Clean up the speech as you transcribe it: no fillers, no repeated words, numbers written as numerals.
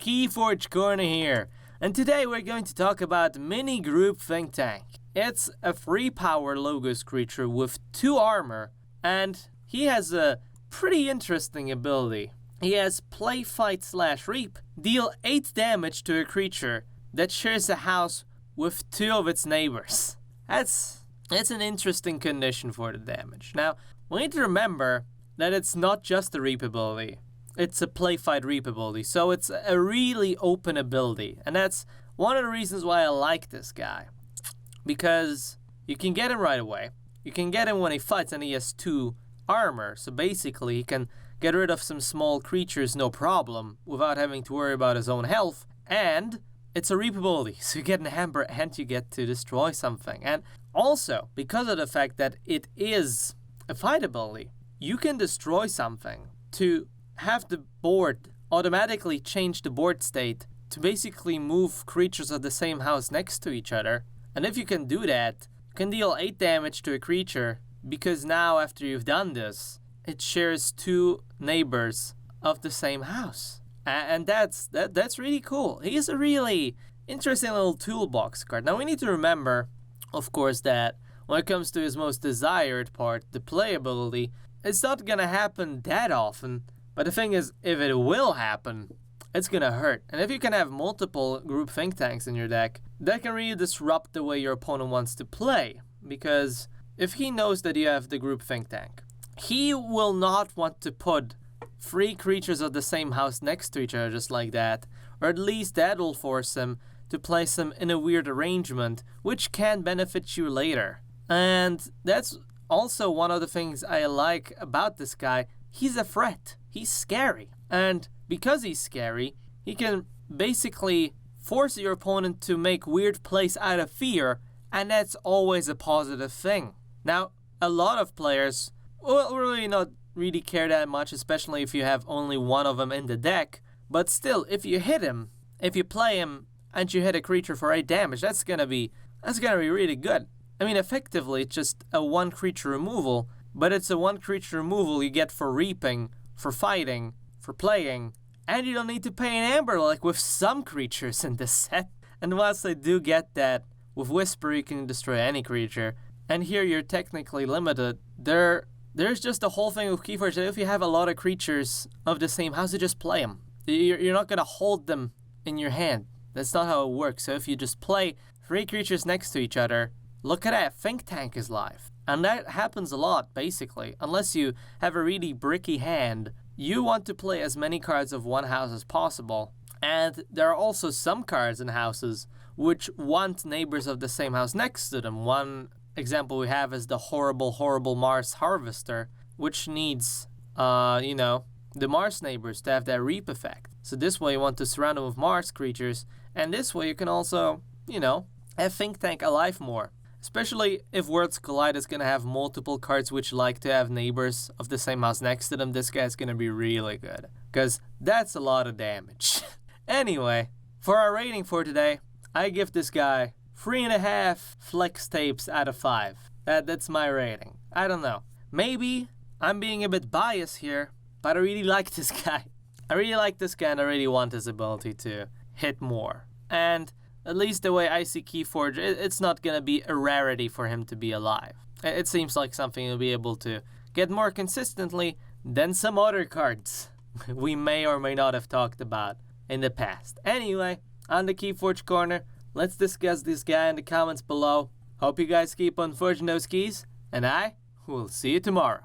Keyforge corner here, and today we're going to talk about mini Groupthink. It's a free power Logos creature with 2 armor, and he has a pretty interesting ability. He has Play Fight / Reap, deal 8 damage to a creature that shares a house with 2 of its neighbors. That's an interesting condition for the damage. Now, we need to remember that it's not just a Reap ability. It's a Play Fight Reap ability, so it's a really open ability. And that's one of the reasons why I like this guy. Because you can get him right away. You can get him when he fights and he has 2 armor. So basically he can get rid of some small creatures no problem without having to worry about his own health. And it's a Reap ability, so you get an hammer and you get to destroy something. And also, because of the fact that it is a fight ability, you can destroy something to have the board automatically change the board state to basically move creatures of the same house next to each other. And if you can do that, you can deal 8 damage to a creature, because now after you've done this, it shares 2 neighbors of the same house. And that's really cool. He's a really interesting little toolbox card. Now we need to remember, of course, that when it comes to his most desired part, the playability, it's not gonna happen that often. But the thing is, if it will happen, it's gonna hurt. And if you can have multiple Groupthink tanks in your deck, that can really disrupt the way your opponent wants to play. Because if he knows that you have the Groupthink tank, he will not want to put 3 creatures of the same house next to each other just like that. Or at least that will force him to place them in a weird arrangement, which can benefit you later. And that's also one of the things I like about this guy. He's a threat. He's scary. And because he's scary, he can basically force your opponent to make weird plays out of fear, and that's always a positive thing. Now, a lot of players will really not really care that much, especially if you have only one of them in the deck. But still, if you hit him, if you play him and you hit a creature for 8 damage, that's gonna be really good. I mean, effectively, it's just a 1 creature removal, but it's a 1 creature removal you get for reaping, for fighting, for playing, and you don't need to pay an amber like with some creatures in this set. And whilst I do get that, with Whisper you can destroy any creature, and here you're technically limited, there's just a whole thing with Keyforge that if you have a lot of creatures of the same house, you just play them. You're not gonna hold them in your hand. That's not how it works. So if you just play 3 creatures next to each other, look at that, Think Tank is live. And that happens a lot, basically. Unless you have a really bricky hand, you want to play as many cards of one house as possible. And there are also some cards in houses which want neighbors of the same house next to them. One example we have is the horrible Mars Harvester, which needs, the Mars neighbors to have that Reap effect. So this way you want to surround them with Mars creatures, and this way you can also, have Think Tank alive more. Especially if Worlds Collide is going to have multiple cards which like to have neighbors of the same house next to them, this guy's going to be really good. Because that's a lot of damage. Anyway, for our rating for today, I give this guy 3.5 flex tapes out of 5. That's my rating. I don't know. Maybe I'm being a bit biased here, but I really like this guy. I really like this guy and I really want his ability to hit more. And at least the way I see Keyforge, it's not gonna be a rarity for him to be alive. It seems like something he'll be able to get more consistently than some other cards we may or may not have talked about in the past. Anyway, on the Keyforge corner, let's discuss this guy in the comments below. Hope you guys keep on forging those keys, and I will see you tomorrow.